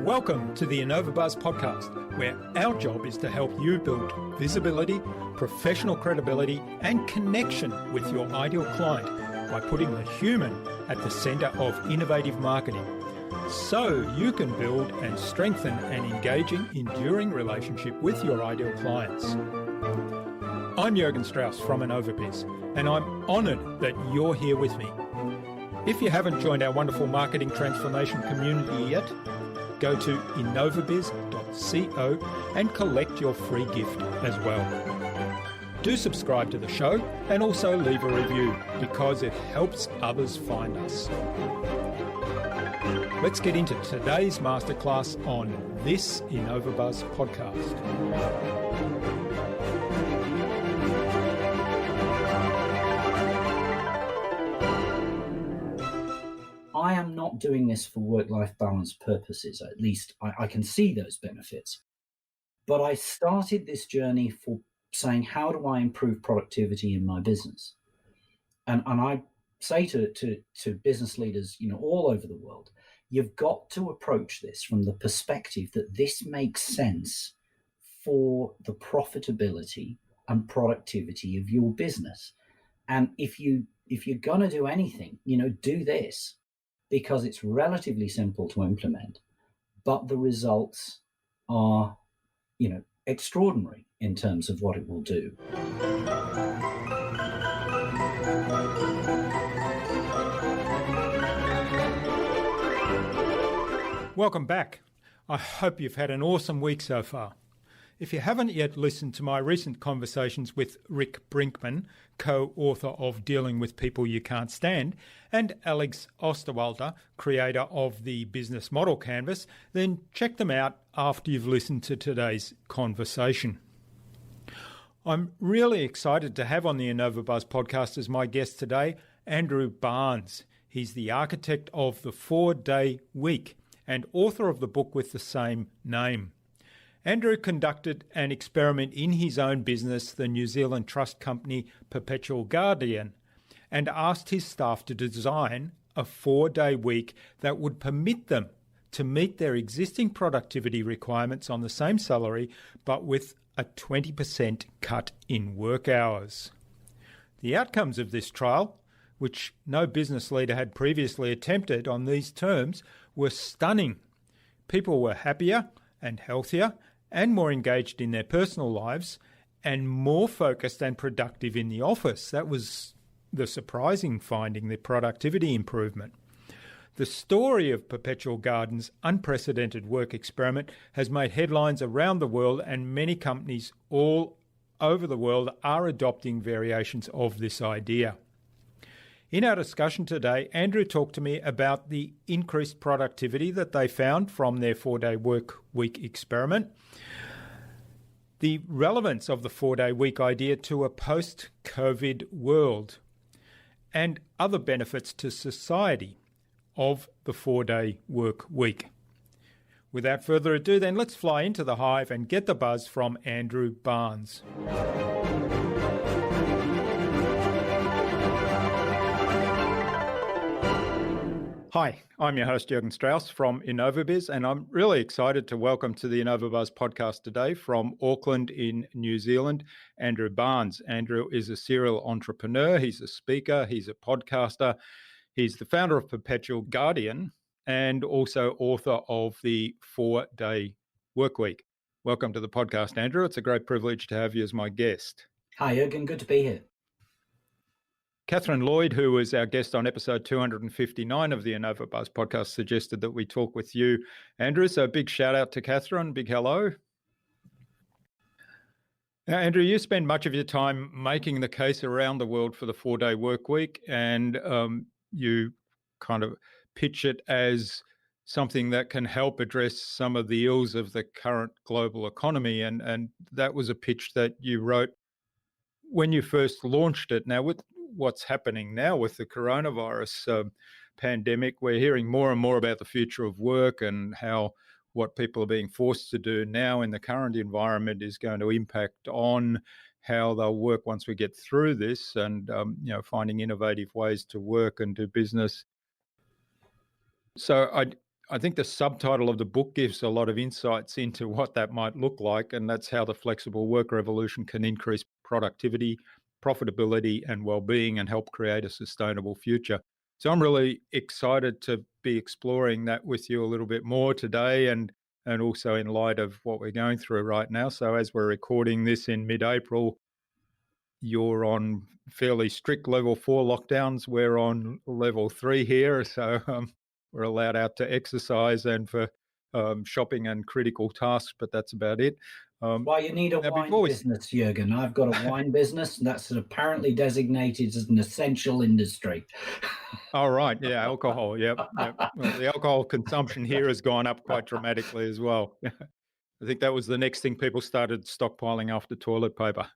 Welcome to the InnovaBuzz podcast, where our job is to help you build visibility, professional credibility, and connection with your ideal client by putting the human at the center of innovative marketing, so you can build and strengthen an engaging, enduring relationship with your ideal clients. I'm Jürgen Strauss from InnovaBuzz, and I'm honored that you're here with me. If you haven't joined our wonderful marketing transformation community yet, go to innovabiz.co and collect your free gift as well. Do subscribe to the show and also leave a review because it helps others find us. Let's get into today's masterclass on this InnovaBuzz podcast. I am not doing this for work-life balance purposes. At least I can see those benefits. But I started this journey for saying, how do I improve productivity in my business? And I say to business leaders, all over the world, you've got to approach this from the perspective that this makes sense for the profitability and productivity of your business. And if you're going to do anything, do this. Because it's relatively simple to implement, but the results are, extraordinary in terms of what it will do. Welcome back. I hope you've had an awesome week so far. If you haven't yet listened to my recent conversations with Rick Brinkman, co-author of Dealing with People You Can't Stand, and Alex Osterwalder, creator of the Business Model Canvas, then check them out after you've listened to today's conversation. I'm really excited to have on the InnovaBuzz podcast as my guest today, Andrew Barnes. He's the architect of the 4-Day Week and author of the book with the same name. Andrew conducted an experiment in his own business, the New Zealand trust company Perpetual Guardian, and asked his staff to design a 4-day week that would permit them to meet their existing productivity requirements on the same salary, but with a 20% cut in work hours. The outcomes of this trial, which no business leader had previously attempted on these terms, were stunning. People were happier and healthier and more engaged in their personal lives and more focused and productive in the office. That was the surprising finding, the productivity improvement. The story of Perpetual Guardian's unprecedented work experiment has made headlines around the world, and many companies all over the world are adopting variations of this idea. In our discussion today, Andrew talked to me about the increased productivity that they found from their 4-day work week experiment, the relevance of the 4-day week idea to a post-COVID world, and other benefits to society of the 4-day work week. Without further ado, then, let's fly into the hive and get the buzz from Andrew Barnes. Hi, I'm your host, Jürgen Strauss from InnovaBuzz, and I'm really excited to welcome to the InnovaBuzz podcast today from Auckland in New Zealand, Andrew Barnes. Andrew is a serial entrepreneur, he's a speaker, he's a podcaster, he's the founder of Perpetual Guardian, and also author of the 4-Day Workweek. Welcome to the podcast, Andrew. It's a great privilege to have you as my guest. Hi, Jürgen. Good to be here. Catherine Lloyd, who was our guest on episode 259 of the InnovaBuzz podcast, suggested that we talk with you, Andrew. So a big shout out to Catherine. Big hello. Now, Andrew, you spend much of your time making the case around the world for the 4-day work week, and you kind of pitch it as something that can help address some of the ills of the current global economy. And that was a pitch that you wrote when you first launched it. Now, with what's happening now with the coronavirus pandemic, we're hearing more and more about the future of work and how what people are being forced to do now in the current environment is going to impact on how they'll work once we get through this, and finding innovative ways to work and do business. So I think the subtitle of the book gives a lot of insights into what that might look like, and that's how the flexible work revolution can increase productivity, profitability, and well-being, and help create a sustainable future. So I'm really excited to be exploring that with you a little bit more today, and also in light of what we're going through right now. So as we're recording this in mid-April, you're on fairly strict level 4 lockdowns. We're on level 3 here. So we're allowed out to exercise and for shopping and critical tasks, but that's about it. Why you need a wine business, Jürgen. I've got a wine business that's apparently designated as an essential industry. Oh, right. Yeah, alcohol. Yep. Well, the alcohol consumption here has gone up quite dramatically as well. I think that was the next thing people started stockpiling after toilet paper.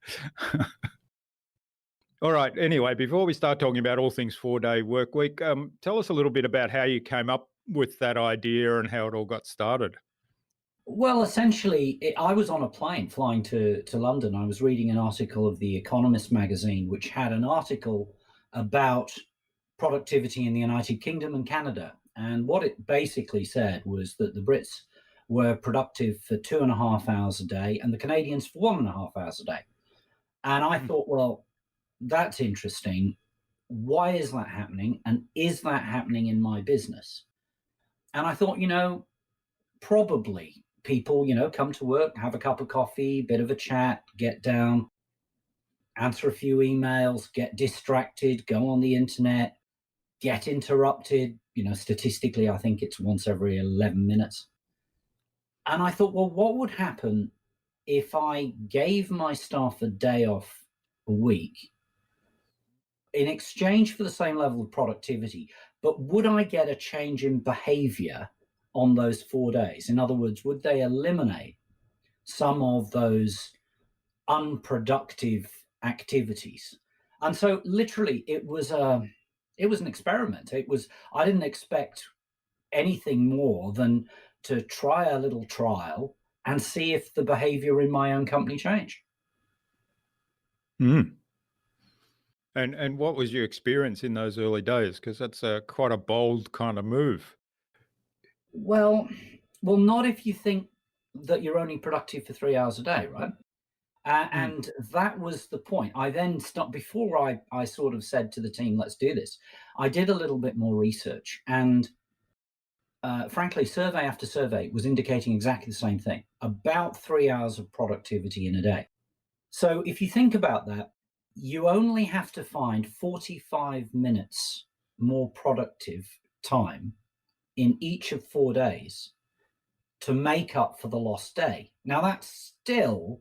All right. Anyway, before we start talking about all things 4-day work week, tell us a little bit about how you came up with that idea and how it all got started. Well, essentially, I was on a plane flying to London. I was reading an article of The Economist magazine, which had an article about productivity in the United Kingdom and Canada. And what it basically said was that the Brits were productive for 2.5 hours a day and the Canadians for 1.5 hours a day. And I thought, well, that's interesting. Why is that happening? And is that happening in my business? And I thought, probably people, come to work, have a cup of coffee, bit of a chat, get down, answer a few emails, get distracted, go on the internet, get interrupted. Statistically, I think it's once every 11 minutes. And I thought, well, what would happen if I gave my staff a day off a week in exchange for the same level of productivity, but would I get a change in behavior on those 4 days? In other words, would they eliminate some of those unproductive activities? And so literally it was an experiment. I didn't expect anything more than to try a little trial and see if the behavior in my own company changed. And what was your experience in those early days? Because that's quite a bold kind of move. Well, not if you think that you're only productive for 3 hours a day, right? And that was the point. I then stopped before I sort of said to the team, let's do this. I did a little bit more research, and frankly, survey after survey was indicating exactly the same thing, about 3 hours of productivity in a day. So if you think about that, you only have to find 45 minutes more productive time in each of 4 days to make up for the lost day. Now that's still,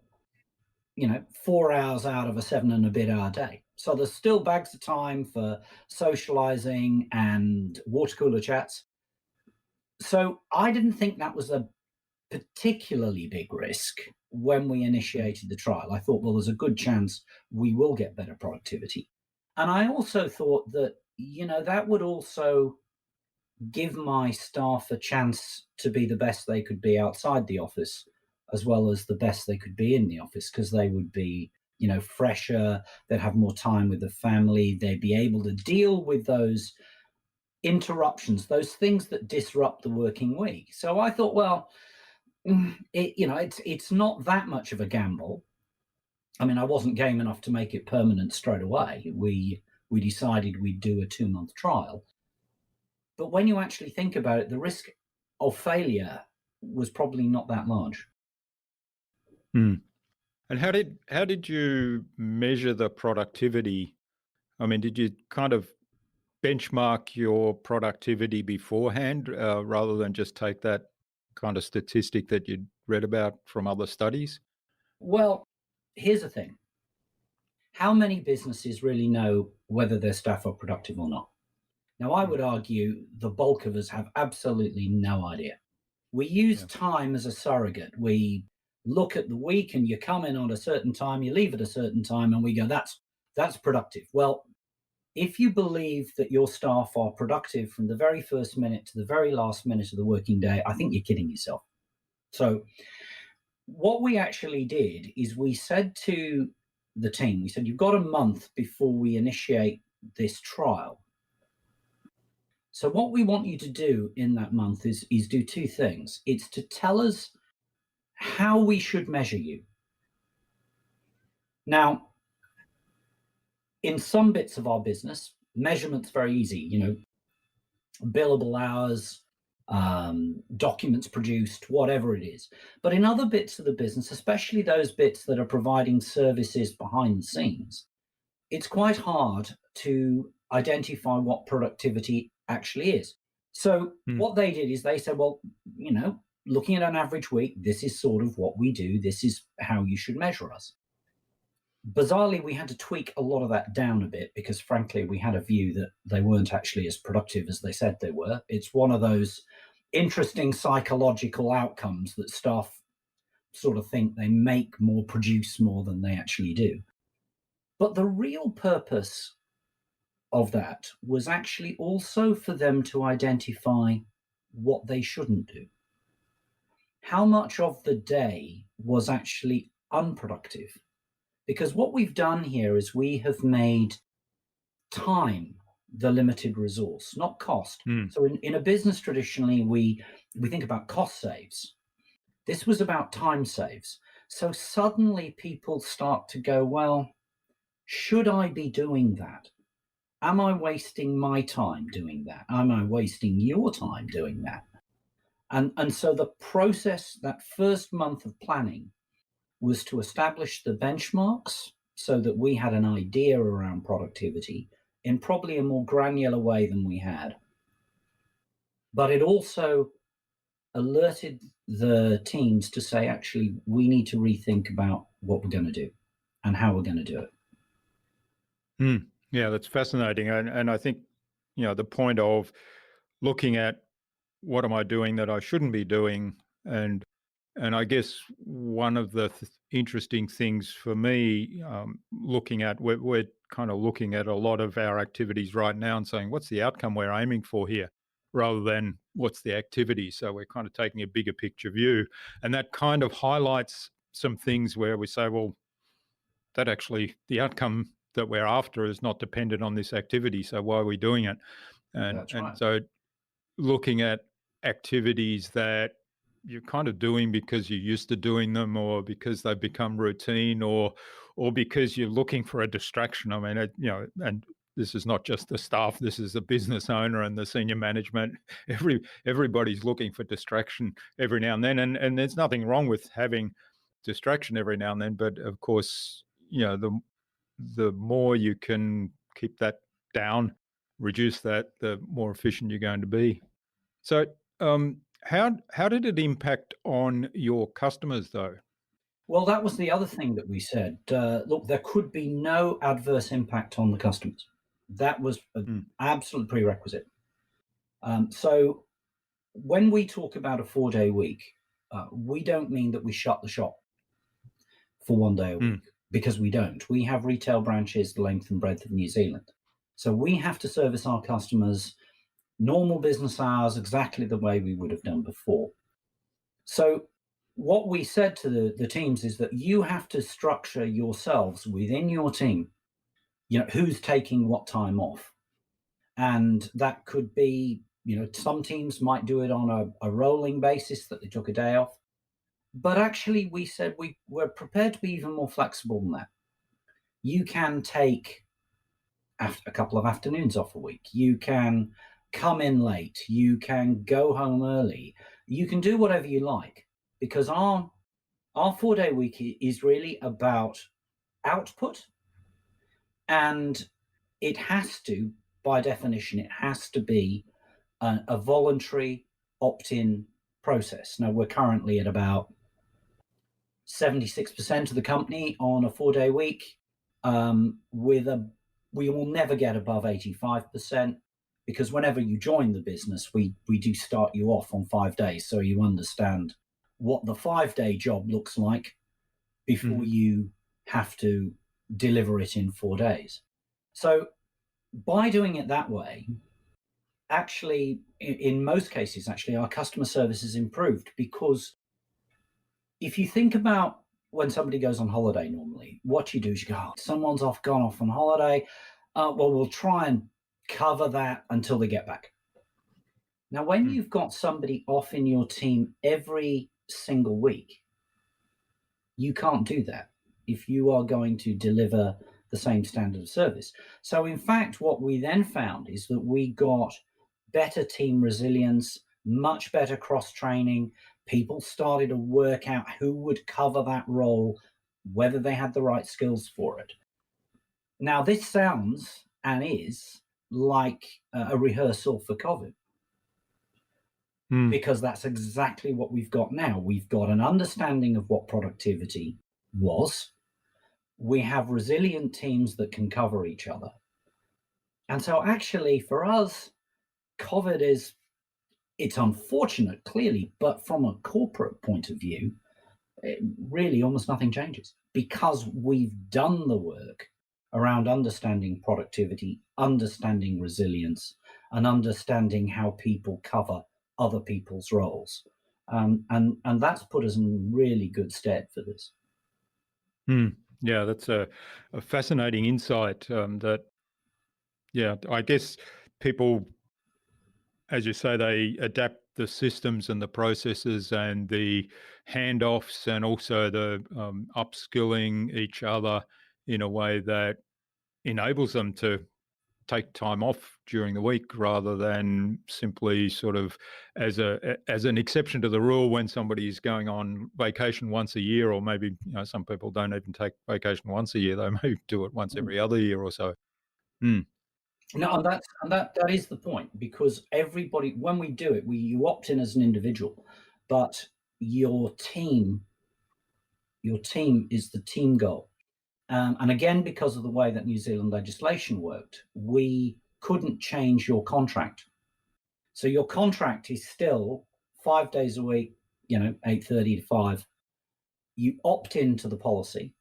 4 hours out of a 7 and a bit hour day. So there's still bags of time for socializing and water cooler chats. So I didn't think that was a particularly big risk when we initiated the trial. I thought, well, there's a good chance we will get better productivity. And I also thought that, that would also give my staff a chance to be the best they could be outside the office, as well as the best they could be in the office, because they would be, fresher, they'd have more time with the family, they'd be able to deal with those interruptions, those things that disrupt the working week. So I thought, well, it's not that much of a gamble. I mean, I wasn't game enough to make it permanent straight away. We decided we'd do a 2-month trial. But when you actually think about it, the risk of failure was probably not that large. And how did you measure the productivity? I mean, did you kind of benchmark your productivity beforehand rather than just take that kind of statistic that you'd read about from other studies? Well, here's the thing. How many businesses really know whether their staff are productive or not? Now, I would argue the bulk of us have absolutely no idea. We use time as a surrogate. We look at the week and you come in on a certain time, you leave at a certain time, and we go, that's productive. Well, if you believe that your staff are productive from the very first minute to the very last minute of the working day, I think you're kidding yourself. So what we actually did is we said to the team, we said, you've got a month before we initiate this trial. So what we want you to do in that month is do two things. It's to tell us how we should measure you. Now, in some bits of our business, measurement's very easy, billable hours, documents produced, whatever it is. But in other bits of the business, especially those bits that are providing services behind the scenes, it's quite hard to identify what productivity actually is. So what they did is they said, well, looking at an average week, this is sort of what we do. This is how you should measure us. Bizarrely, we had to tweak a lot of that down a bit because, frankly, we had a view that they weren't actually as productive as they said they were. It's one of those interesting psychological outcomes that staff sort of think they produce more than they actually do. But the real purpose of that was actually also for them to identify what they shouldn't do. How much of the day was actually unproductive? Because what we've done here is we have made time the limited resource, not cost. So in a business, traditionally, we think about cost saves. This was about time saves. So suddenly people start to go, well, should I be doing that? Am I wasting my time doing that? Am I wasting your time doing that? And so the process, that first month of planning, was to establish the benchmarks so that we had an idea around productivity in probably a more granular way than we had. But it also alerted the teams to say, actually, we need to rethink about what we're going to do and how we're going to do it. Yeah, that's fascinating. And I think, the point of looking at what am I doing that I shouldn't be doing, and I guess one of the interesting things for me, looking at, we're kind of looking at a lot of our activities right now and saying, what's the outcome we're aiming for here, rather than what's the activity. So we're kind of taking a bigger picture view, and that kind of highlights some things where we say, well, that actually the outcome that we're after is not dependent on this activity. So why are we doing it? And so looking at activities that you're kind of doing because you're used to doing them, or because they've become routine, or because you're looking for a distraction. I mean, and this is not just the staff, this is the business owner and the senior management. Everybody's looking for distraction every now and then. And there's nothing wrong with having distraction every now and then. But of course, the more you can keep that down, reduce that, the more efficient you're going to be. So how did it impact on your customers, though? Well, that was the other thing that we said. Look, there could be no adverse impact on the customers. That was an absolute prerequisite. So when we talk about a 4-day week, we don't mean that we shut the shop for 1 day a week, because we don't. We have retail branches the length and breadth of New Zealand. So we have to service our customers normal business hours exactly the way we would have done before. So what we said to the teams is that you have to structure yourselves within your team, who's taking what time off. And that could be, some teams might do it on a rolling basis, that they took a day off. But actually, we said we're prepared to be even more flexible than that. You can take a couple of afternoons off a week. You can come in late. You can go home early. You can do whatever you like, because our 4-day week is really about output. And it has to, by definition, it has to be a voluntary opt-in process. Now, we're currently at about 76% of the company on a 4-day week. We will never get above 85%, because whenever you join the business, we do start you off on 5 days, so you understand what the 5-day job looks like before you have to deliver it in 4 days. So by doing it that way, actually, in most cases, actually, our customer service has improved, because if you think about when somebody goes on holiday normally, what you do is you go, oh, someone's gone off on holiday. Well, we'll try and cover that until they get back. Now, when you've got somebody off in your team every single week, you can't do that if you are going to deliver the same standard of service. So in fact, what we then found is that we got better team resilience, much better cross-training. People started to work out who would cover that role, whether they had the right skills for it. Now, this sounds and is like a rehearsal for COVID, because that's exactly what we've got now. We've got an understanding of what productivity was. We have resilient teams that can cover each other. And so actually for us, COVID it's unfortunate, clearly, but from a corporate point of view, really almost nothing changes, because we've done the work around understanding productivity, understanding resilience, and understanding how people cover other people's roles. And that's put us in really good stead for this. Yeah, that's a fascinating insight that, yeah, I guess people, as you say, they adapt the systems and the processes and the handoffs and also the upskilling each other in a way that enables them to take time off during the week rather than simply sort of as an exception to the rule when somebody is going on vacation once a year, or maybe some people don't even take vacation once a year. They may do it once every other year or so. No, and that is the point, because everybody, when we do it, you opt in as an individual, but your team is the team goal. And again, because of the way that New Zealand legislation worked, we couldn't change your contract. So your contract is still 5 days a week, 8:30 to 5. You opt into the policy.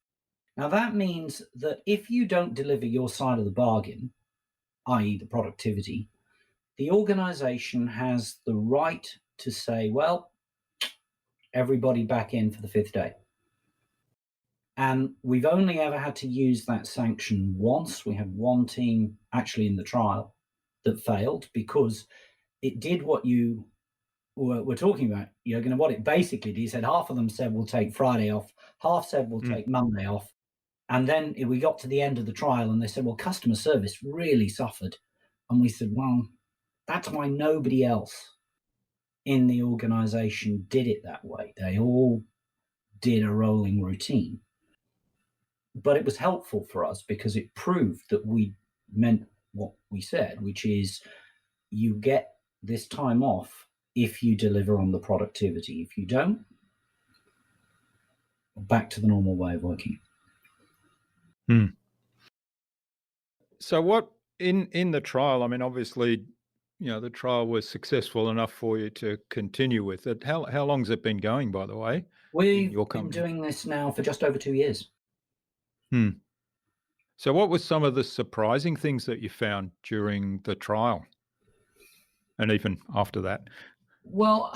Now that means that if you don't deliver your side of the bargain, i.e. the productivity, the organization has the right to say, well, everybody back in for the 5th day. And we've only ever had to use that sanction once. We had one team actually in the trial that failed because it did what you were talking about. What it basically did, he said half of them said we'll take Friday off, half said we'll take Monday off. And then we got to the end of the trial and they said, well, customer service really suffered. And we said, well, that's why nobody else in the organization did it that way. They all did a rolling routine. But it was helpful for us because it proved that we meant what we said, which is you get this time off if you deliver on the productivity. If you don't, back to the normal way of working. So what in the trial, I mean, obviously, the trial was successful enough for you to continue with it. How long's it been going, by the way? We've been doing this now for just over 2 years. So what were some of the surprising things that you found during the trial and even after that? Well,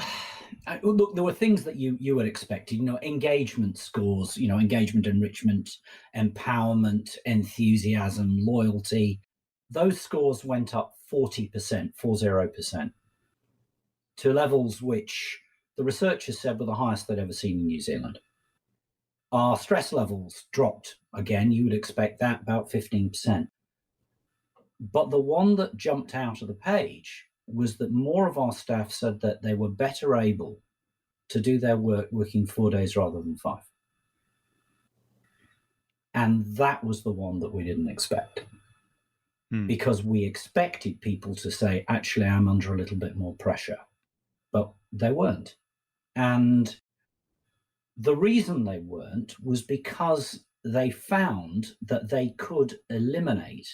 look, there were things that you would expect, engagement scores, engagement enrichment, empowerment, enthusiasm, loyalty. Those scores went up 40%, 40%, to levels which the researchers said were the highest they'd ever seen in New Zealand. Our stress levels dropped. Again, you would expect that, about 15%. But the one that jumped out of the page was that more of our staff said that they were better able to do their work working 4 days rather than 5. And that was the one that we didn't expect. Because we expected people to say, actually, I'm under a little bit more pressure. But they weren't. And the reason they weren't was because they found that they could eliminate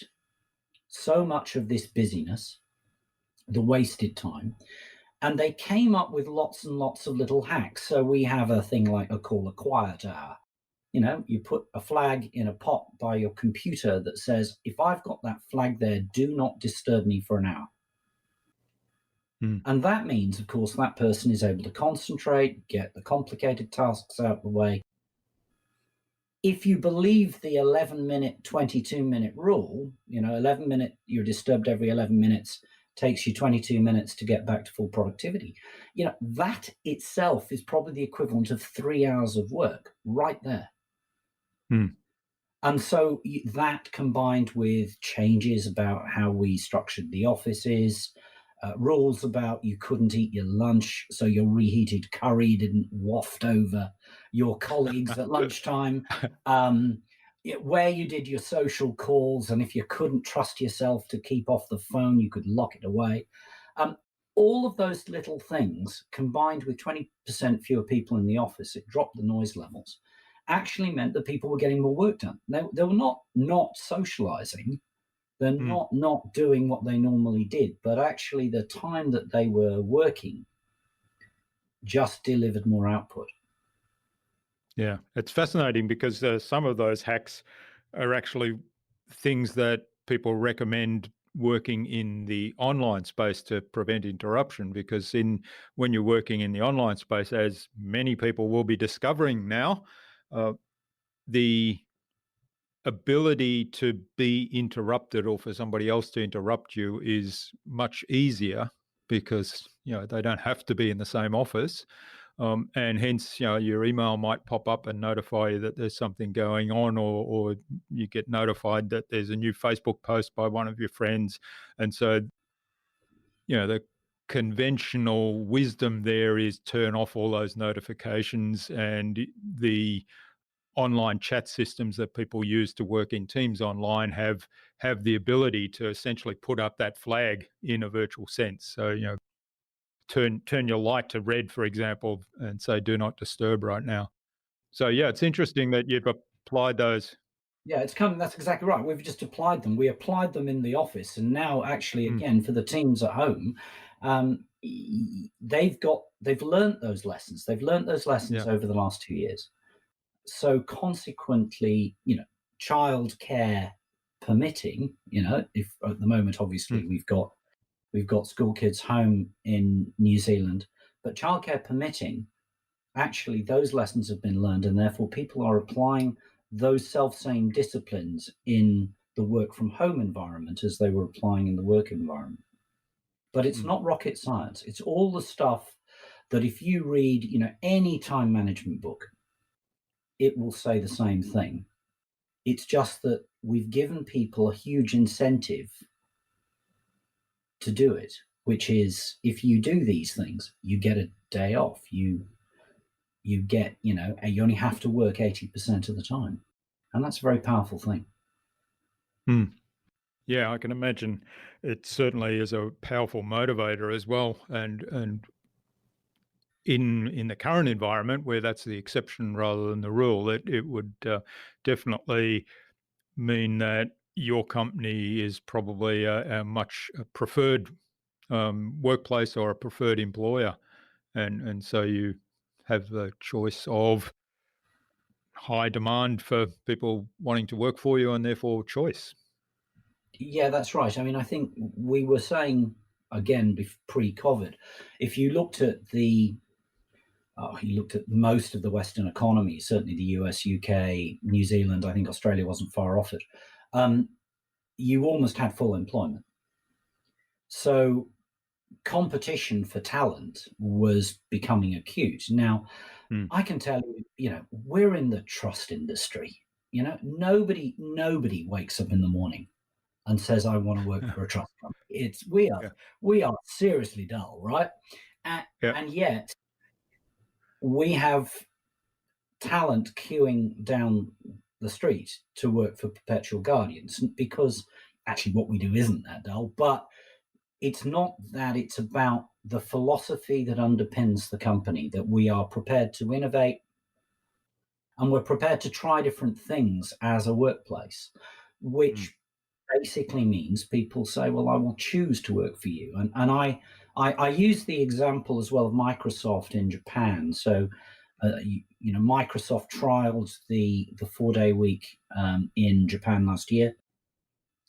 so much of this busyness, the wasted time, and they came up with lots and lots of little hacks. So we have a thing like a quiet hour. You put a flag in a pot by your computer that says, if I've got that flag there, do not disturb me for an hour. And that means, of course, that person is able to concentrate, get the complicated tasks out of the way. if you believe the 11-minute, 22-minute rule, 11-minute, you're disturbed every 11 minutes, takes you 22 minutes to get back to full productivity. That itself is probably the equivalent of 3 hours of work right there. And so that, combined with changes about how we structured the offices, rules about you couldn't eat your lunch, so your reheated curry didn't waft over your colleagues at lunchtime, where you did your social calls, and if you couldn't trust yourself to keep off the phone, you could lock it away. All of those little things, combined with 20% fewer people in the office, it dropped the noise levels, actually meant that people were getting more work done. They were not socializing. They're not doing what they normally did, but actually the time that they were working just delivered more output. Yeah, it's fascinating because some of those hacks are actually things that people recommend working in the online space to prevent interruption, because when you're working in the online space, as many people will be discovering now, the ability to be interrupted or for somebody else to interrupt you is much easier because they don't have to be in the same office, and hence your email might pop up and notify you that there's something going on, or you get notified that there's a new Facebook post by one of your friends, and so the conventional wisdom there is turn off all those notifications, and the online chat systems that people use to work in teams online have the ability to essentially put up that flag in a virtual sense. So turn your light to red, for example, and say do not disturb right now. So yeah, it's interesting that you've applied those. Yeah, that's exactly right. We've just applied them. We applied them in the office, and now actually, again, for the teams at home, they've learned those lessons. They've learned those lessons over the last 2 years. So consequently, childcare permitting, if at the moment, obviously, we've got school kids home in New Zealand, but childcare permitting, actually those lessons have been learned, and therefore people are applying those self-same disciplines in the work from home environment as they were applying in the work environment. But it's not rocket science. It's all the stuff that if you read, any time management book, it will say the same thing. It's just that we've given people a huge incentive to do it, which is if you do these things, you get a day off. You get, you only have to work 80% of the time. And that's a very powerful thing. Yeah, I can imagine it certainly is a powerful motivator as well. And in the current environment where that's the exception rather than the rule, it would definitely mean that your company is probably a much preferred workplace or a preferred employer, and so you have the choice of high demand for people wanting to work for you, and therefore choice. Yeah, that's right. I mean, I think we were saying again pre-COVID, if you looked at most of the Western economies, certainly the US, UK, New Zealand, I think Australia wasn't far off it, you almost had full employment. So competition for talent was becoming acute. Now, I can tell you, we're in the trust industry. Nobody wakes up in the morning and says, I want to work for a trust company. We are seriously dull, right? And yet we have talent queuing down the street to work for Perpetual Guardians, because actually what we do isn't that dull, but it's not that. It's about the philosophy that underpins the company, that we are prepared to innovate and we're prepared to try different things as a workplace, which basically means people say, well, I will choose to work for you. And I use the example as well of Microsoft in Japan. So, Microsoft trialed the 4-day week in Japan last year.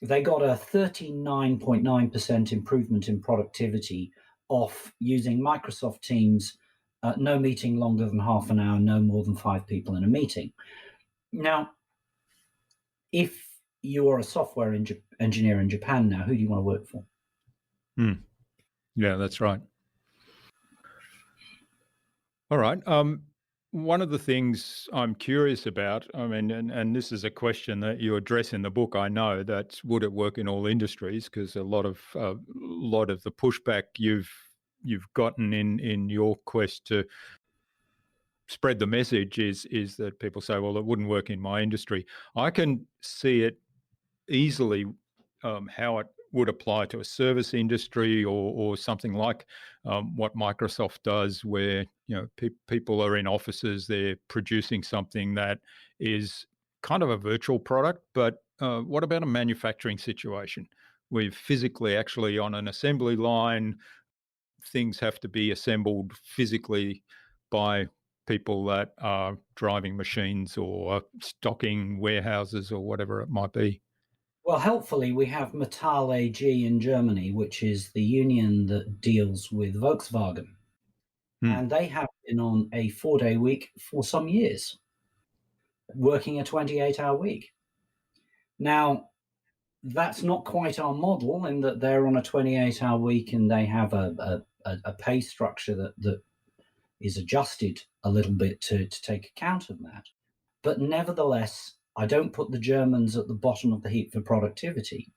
They got a 39.9% improvement in productivity off using Microsoft Teams, no meeting longer than half an hour, no more than 5 people in a meeting. Now, if you are a software engineer in Japan now, who do you want to work for? Yeah, that's right. All right. One of the things I'm curious about, I mean, and this is a question that you address in the book. I know that would it work in all industries? Because a lot of the pushback you've gotten in your quest to spread the message is that people say, well, it wouldn't work in my industry. I can see it easily how it would apply to a service industry or something like what Microsoft does, where people are in offices, they're producing something that is kind of a virtual product. But what about a manufacturing situation? We're physically actually on an assembly line. Things have to be assembled physically by people that are driving machines or stocking warehouses or whatever it might be. Well, helpfully, we have Metall AG in Germany, which is the union that deals with Volkswagen. And they have been on a 4-day week for some years, working a 28-hour week. Now, that's not quite our model in that they're on a 28-hour week and they have a pay structure that is adjusted a little bit to take account of that. But nevertheless, I don't put the Germans at the bottom of the heap for productivity.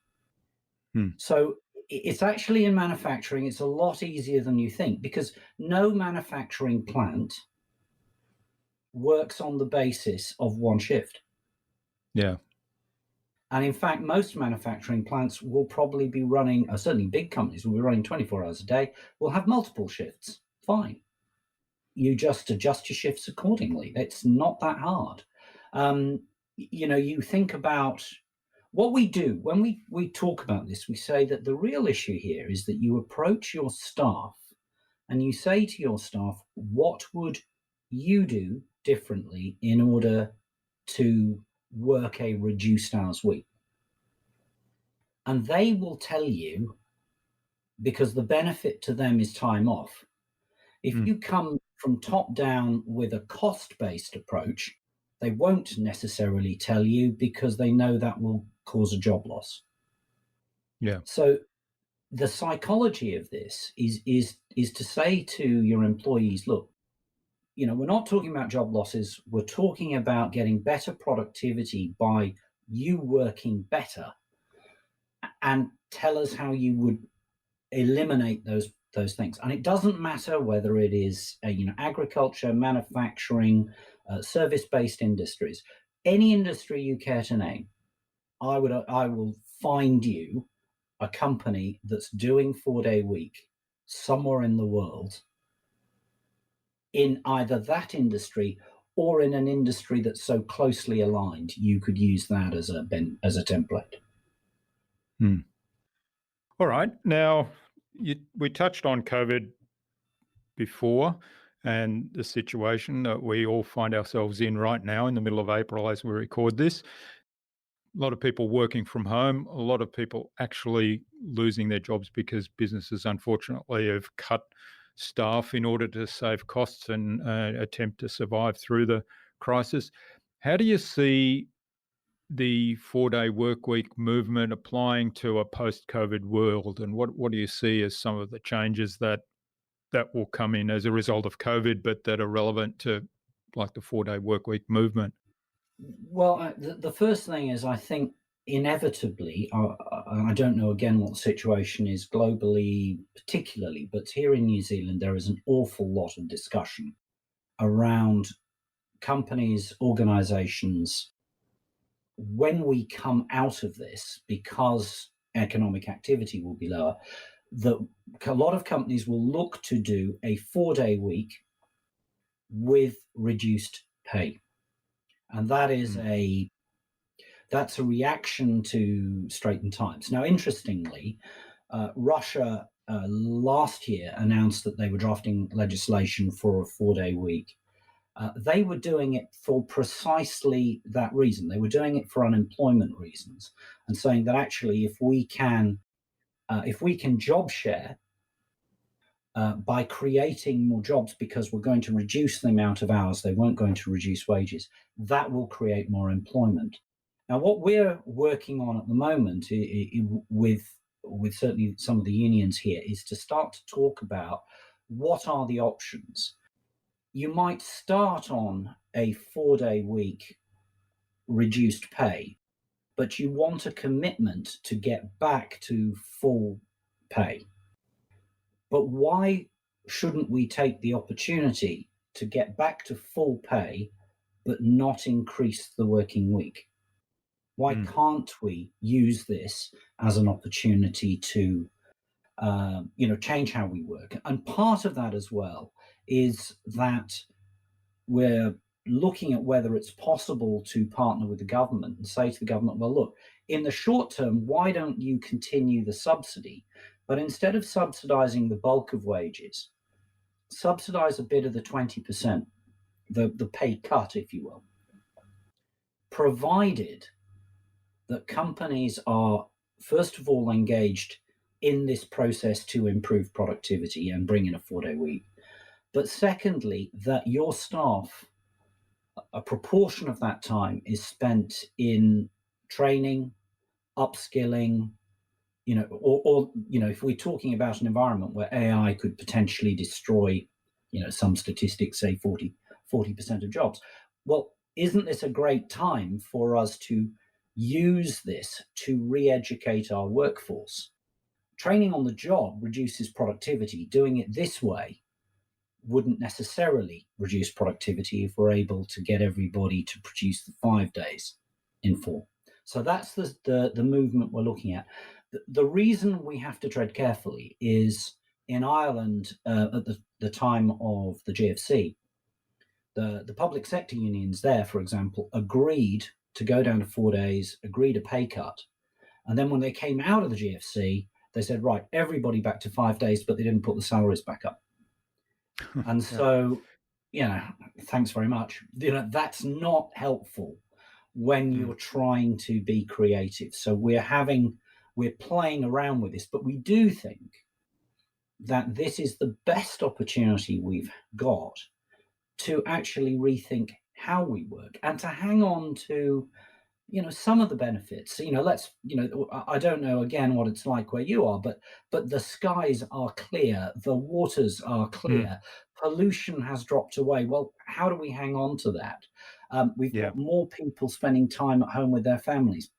So it's actually in manufacturing, it's a lot easier than you think, because no manufacturing plant works on the basis of one shift. Yeah. And in fact, most manufacturing plants will probably be running, certainly big companies will be running 24 hours a day, will have multiple shifts. Fine. You just adjust your shifts accordingly. It's not that hard. You think about what we do when we talk about this, we say that the real issue here is that you approach your staff and you say to your staff, what would you do differently in order to work a reduced hours week? And they will tell you, because the benefit to them is time off. If you come from top down with a cost-based approach, they won't necessarily tell you because they know that will cause a job loss. Yeah. So the psychology of this is to say to your employees, look, we're not talking about job losses. We're talking about getting better productivity by you working better, and tell us how you would eliminate those things. And it doesn't matter whether it is agriculture, manufacturing, service-based industries, any industry you care to name. I will find you a company that's doing 4-day week somewhere in the world, in either that industry or in an industry that's so closely aligned you could use that as a template. All right. Now, we touched on COVID before and the situation that we all find ourselves in right now in the middle of April as we record this. A lot of people working from home, a lot of people actually losing their jobs because businesses, unfortunately, have cut staff in order to save costs and attempt to survive through the crisis. How do you see the 4-day work week movement applying to a post-COVID world, and what do you see as some of the changes that will come in as a result of COVID, but that are relevant to like the 4-day work week movement? Well, the first thing is, I think inevitably, I don't know again what the situation is globally, particularly, but here in New Zealand, there is an awful lot of discussion around companies, organizations, when we come out of this, because economic activity will be lower, that a lot of companies will look to do a 4-day week with reduced pay. And that is that's a reaction to straitened times. Now, interestingly, Russia last year announced that they were drafting legislation for a 4-day week. They were doing it for precisely that reason. They were doing it for unemployment reasons, and saying that actually, if we can job share by creating more jobs, because we're going to reduce the amount of hours, they weren't going to reduce wages. That will create more employment. Now, what we're working on at the moment with certainly some of the unions here is to start to talk about what are the options. You might start on a 4-day week, reduced pay, but you want a commitment to get back to full pay. But why shouldn't we take the opportunity to get back to full pay, but not increase the working week? Why can't we use this as an opportunity to, change how we work? And part of that as well is that we're looking at whether it's possible to partner with the government and say to the government, well, look, in the short term, why don't you continue the subsidy? But instead of subsidizing the bulk of wages, subsidize a bit of the 20%, the pay cut, if you will, provided that companies are, first of all, engaged in this process to improve productivity and bring in a 4-day week. But secondly, that your staff, a proportion of that time is spent in training, upskilling, or if we're talking about an environment where AI could potentially destroy, some statistics say 40% of jobs. Well, isn't this a great time for us to use this to re-educate our workforce? Training on the job reduces productivity. Doing it this way wouldn't necessarily reduce productivity if we're able to get everybody to produce the 5 days in full. So that's the movement we're looking at. The reason we have to tread carefully is in Ireland, at the time of the GFC, the public sector unions there, for example, agreed to go down to 4 days, agreed a pay cut. And then when they came out of the GFC, they said, right, everybody back to 5 days, but they didn't put the salaries back up. And so, thanks very much. That's not helpful when you're trying to be creative. So we're playing around with this, but we do think that this is the best opportunity we've got to actually rethink how we work and to hang on to, some of the benefits. I don't know again what it's like where you are, but the skies are clear, the waters are clear, pollution has dropped away. Well, how do we hang on to that? We've got more people spending time at home with their families.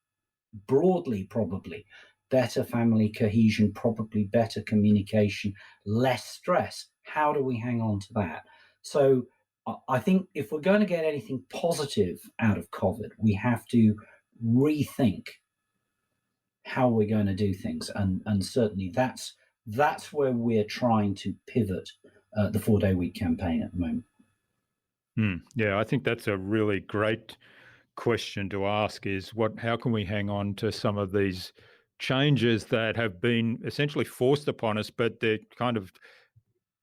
Broadly, probably better family cohesion, probably better communication, less stress. How do we hang on to that? So I think if we're going to get anything positive out of COVID, we have to rethink how we're going to do things. And certainly that's where we're trying to pivot the 4-day week campaign at the moment. Yeah, I think that's a really great question to ask, is how can we hang on to some of these changes that have been essentially forced upon us, but they're kind of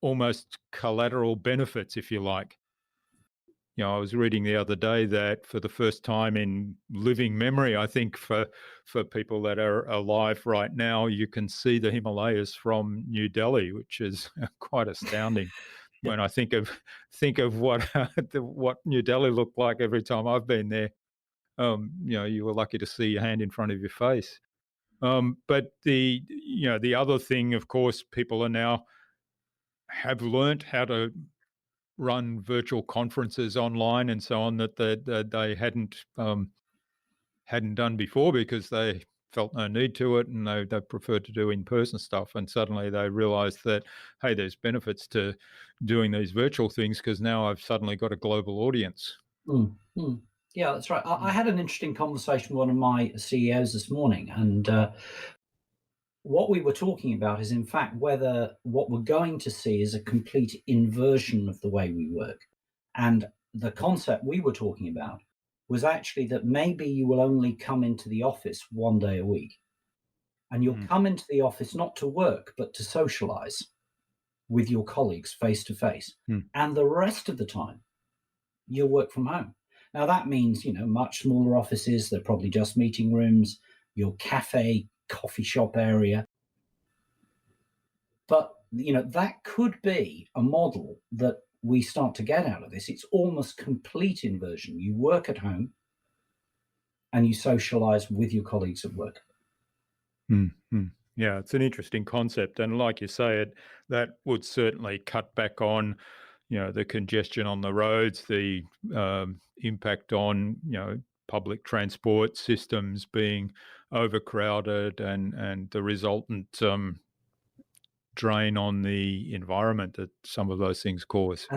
almost collateral benefits, if you like. I was reading the other day that for the first time in living memory, I think for people that are alive right now, you can see the Himalayas from New Delhi, which is quite astounding. When I think of what what New Delhi looked like every time I've been there, you were lucky to see your hand in front of your face. But the other thing, of course, people are now have learnt how to run virtual conferences online and so on that they hadn't done before because they felt no need to it and they preferred to do in-person stuff. And suddenly they realized that, hey, there's benefits to doing these virtual things because now I've suddenly got a global audience. Yeah, that's right. I had an interesting conversation with one of my CEOs this morning, and what we were talking about is, in fact, whether what we're going to see is a complete inversion of the way we work. And the concept we were talking about was actually that maybe you will only come into the office 1 day a week. And you'll come into the office not to work, but to socialize with your colleagues face to face. And the rest of the time, you'll work from home. Now, that means, much smaller offices. They're probably just meeting rooms, your cafe, coffee shop area. But that could be a model that we start to get out of this. It's almost complete inversion. You work at home and you socialize with your colleagues at work. Mm. Yeah, it's an interesting concept, and like you say, that would certainly cut back on, the congestion on the roads, the impact on public transport systems being overcrowded, and the resultant drain on the environment that some of those things cause.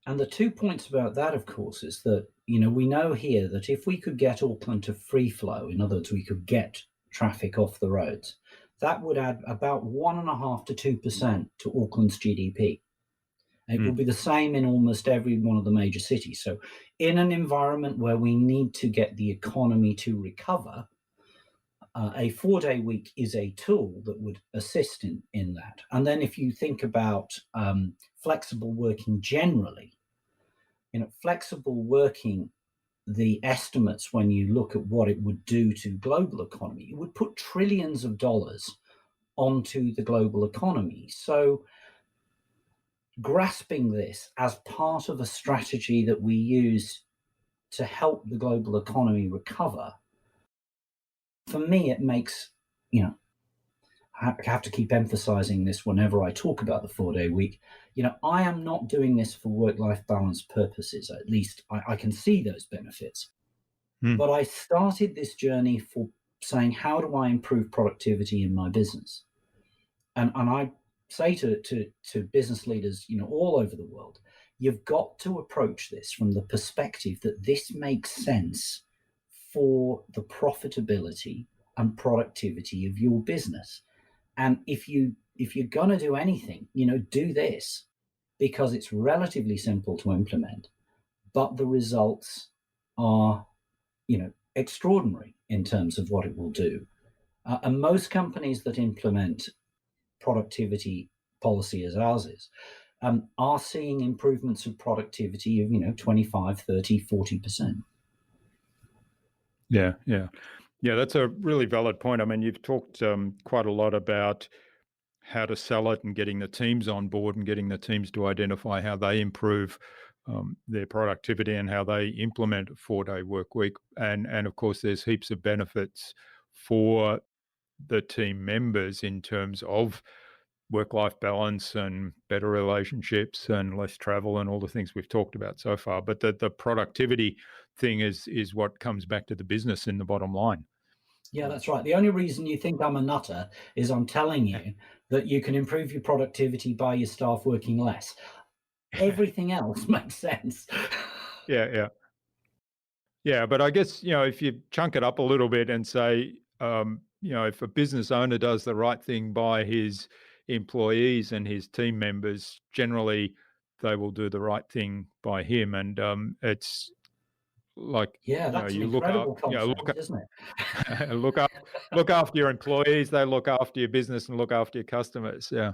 And the 2 points about that, of course, is that, we know here that if we could get Auckland to free flow, in other words, we could get traffic off the roads, that would add about 1.5 to 2% to Auckland's GDP. It will be the same in almost every one of the major cities. So in an environment where we need to get the economy to recover, a 4-day week is a tool that would assist in that. And then if you think about flexible working generally, flexible working, the estimates when you look at what it would do to global economy, it would put trillions of dollars onto the global economy. So grasping this as part of a strategy that we use to help the global economy recover, for me, it makes, I have to keep emphasizing this whenever I talk about the 4-day week. I am not doing this for work-life balance purposes. At least I can see those benefits. But I started this journey for saying, how do I improve productivity in my business? And I say to business leaders, all over the world, you've got to approach this from the perspective that this makes sense for the profitability and productivity of your business. And if you're going to do anything, do this, because it's relatively simple to implement, but the results are, extraordinary in terms of what it will do. And most companies that implement productivity policy as ours is, are seeing improvements of productivity of 25, 30, 40%. Yeah. That's a really valid point. I mean, you've talked quite a lot about how to sell it and getting the teams on board and getting the teams to identify how they improve their productivity and how they implement a 4-day work week. And of course, there's heaps of benefits for the team members in terms of work-life balance and better relationships and less travel and all the things we've talked about so far. But the productivity thing is what comes back to the business in the bottom line. Yeah, that's right. The only reason you think I'm a nutter is I'm telling you that you can improve your productivity by your staff working less. Everything else makes sense. Yeah, but I guess, if you chunk it up a little bit and say, if a business owner does the right thing by his employees and his team members, generally they will do the right thing by him. And it's like, Yeah, that's an you look up, incredible concept, isn't it? look after your employees, they look after your business and look after your customers. Yeah.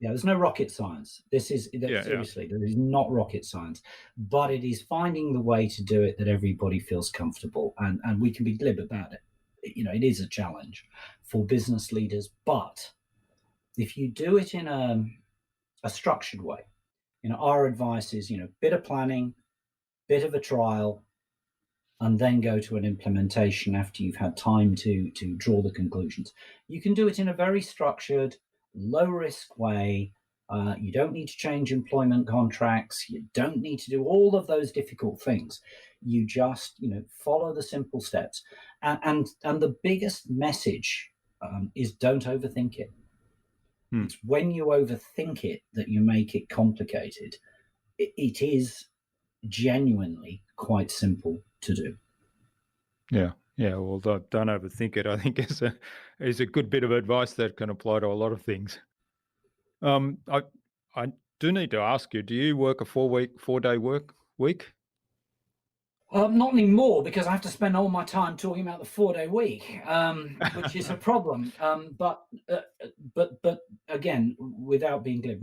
Yeah, there's no rocket science. Yeah. Seriously, there is not rocket science, but it is finding the way to do it that everybody feels comfortable, and we can be glib about it. It is a challenge for business leaders, but if you do it in a structured way, our advice is, bit of planning, bit of a trial, and then go to an implementation after you've had time to draw the conclusions. You can do it in a very structured, low risk way. You don't need to change employment contracts. You don't need to do all of those difficult things. You just, follow the simple steps. And the biggest message is, don't overthink it. It's when you overthink it that you make it complicated. It is genuinely quite simple to do. Yeah. Well, don't overthink it, I think is a good bit of advice that can apply to a lot of things. I do need to ask you, do you work a 4-day work week? Not anymore, because I have to spend all my time talking about the 4-day week, which is a problem. But again, without being glib,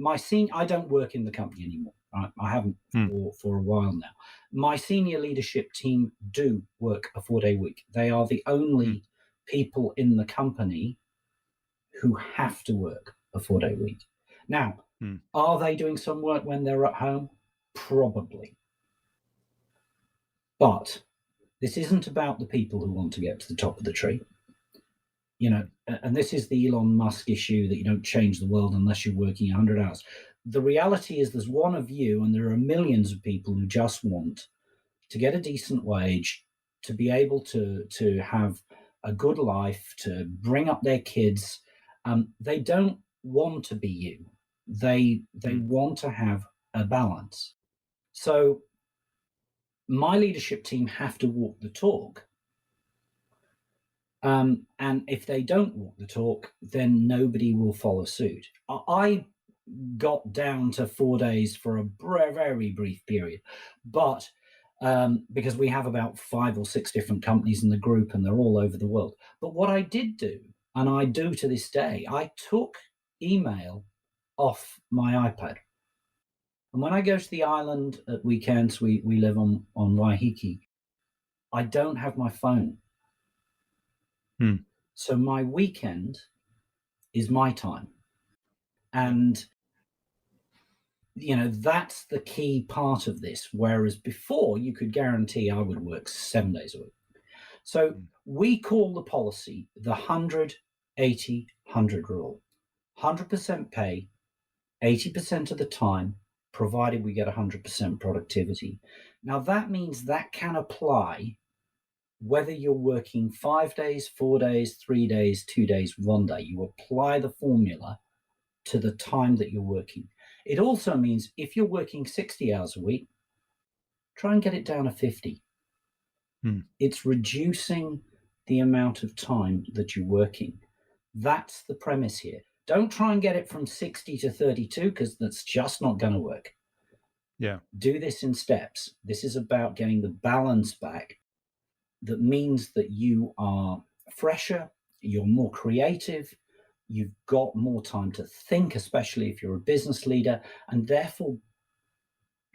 I don't work in the company anymore. I haven't for a while now. My senior leadership team do work a 4-day week. They are the only people in the company who have to work a 4-day week. Now, Mm. are they doing some work when they're at home? Probably. But this isn't about the people who want to get to the top of the tree. And this is the Elon Musk issue that you don't change the world unless you're working 100 hours. The reality is there's one of you, and there are millions of people who just want to get a decent wage, to be able to have a good life, to bring up their kids. They don't want to be you. They want to have a balance. So my leadership team have to walk the talk. And if they don't walk the talk, then nobody will follow suit. I got down to 4 days for a very brief period, but because we have about 5 or 6 different companies in the group and they're all over the world. But what I did do, and I do to this day, I took email off my iPad. And when I go to the island at weekends, we live on Waiheke, I don't have my phone. So my weekend is my time. And, that's the key part of this. Whereas before, you could guarantee I would work 7 days a week. So we call the policy the 100-80-100 rule. 100% pay, 80% of the time, provided we get 100% productivity. Now, that means that can apply whether you're working 5 days, 4 days, 3 days, 2 days, 1 day. You apply the formula to the time that you're working. It also means if you're working 60 hours a week, try and get it down to 50. It's reducing the amount of time that you're working. That's the premise here. Don't try and get it from 60 to 32 because that's just not going to work. Yeah. Do this in steps. This is about getting the balance back. That means that you are fresher, you're more creative, you've got more time to think, especially if you're a business leader, and therefore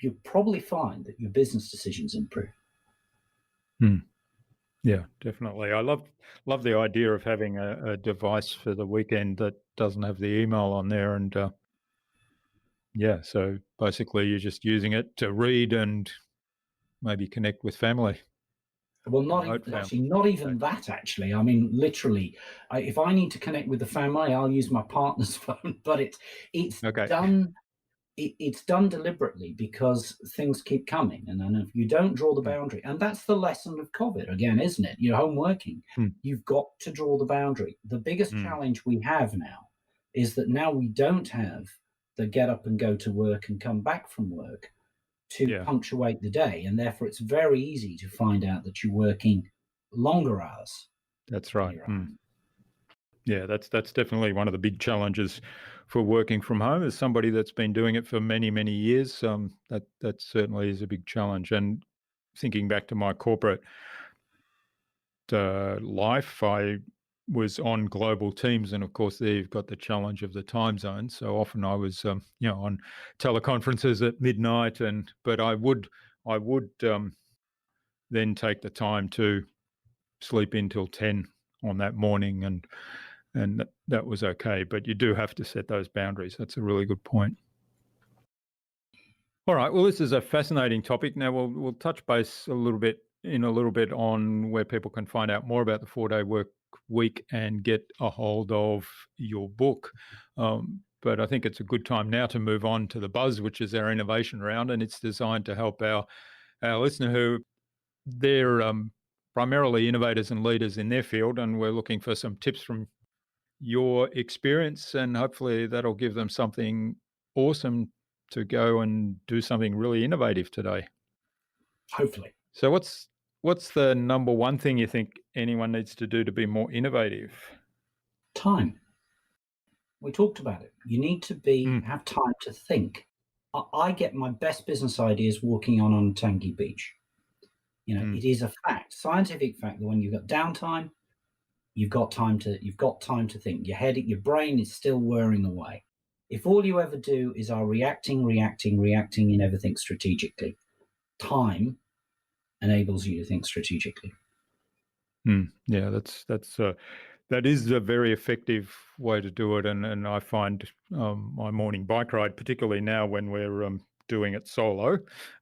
you'll probably find that your business decisions improve. Yeah, definitely. I love the idea of having a device for the weekend that doesn't have the email on there, and so basically you're just using it to read and maybe connect with family. Well, not even that. Actually, I mean, literally, if I need to connect with the family, I'll use my partner's phone. But it's done. It's done deliberately because things keep coming, and then if you don't draw the boundary, and that's the lesson of COVID again, isn't it? You're home working. You've got to draw the boundary. The biggest challenge we have now is that now we don't have the get up and go to work and come back from work to punctuate the day, and therefore it's very easy to find out that you're working longer hours. That's right. Yeah, that's definitely one of the big challenges for working from home. As somebody that's been doing it for many years, that certainly is a big challenge. And thinking back to my corporate life, I was on global teams, and of course there you've got the challenge of the time zone. So often I was on teleconferences at midnight, but I would then take the time to sleep in till 10 on that morning, and that was okay. But you do have to set those boundaries. That's a really good point. All right, well, this is a fascinating topic. Now we'll touch base a little bit on where people can find out more about the 4-day work week and get a hold of your book. But I think it's a good time now to move on to the Buzz, which is our innovation round, and it's designed to help our listener who they're primarily innovators and leaders in their field, and we're looking for some tips from your experience, and hopefully that'll give them something awesome to go and do something really innovative today. Hopefully. So what's the number one thing you think anyone needs to do to be more innovative? Time. We talked about it. You need to have time to think. I get my best business ideas walking on Tangi Beach. It is a fact, scientific fact, that when you've got downtime, you've got time to think. Your brain is still whirring away. If all you ever do is are reacting, you never think strategically. Time enables you to think strategically. Yeah, that's That is a very effective way to do it, and I find my morning bike ride, particularly now when we're doing it solo,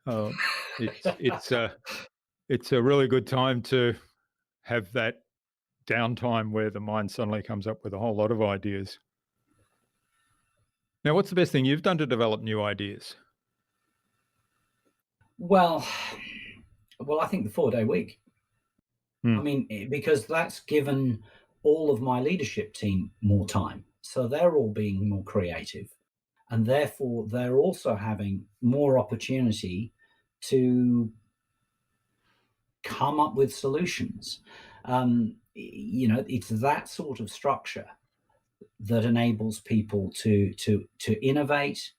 uh, it's a really good time to have that downtime where the mind suddenly comes up with a whole lot of ideas. Now, what's the best thing you've done to develop new ideas? Well, I think the 4-day week. Hmm. I mean, because that's given all of my leadership team more time. So they're all being more creative. And therefore, they're also having more opportunity to come up with solutions. It's that sort of structure that enables people to innovate,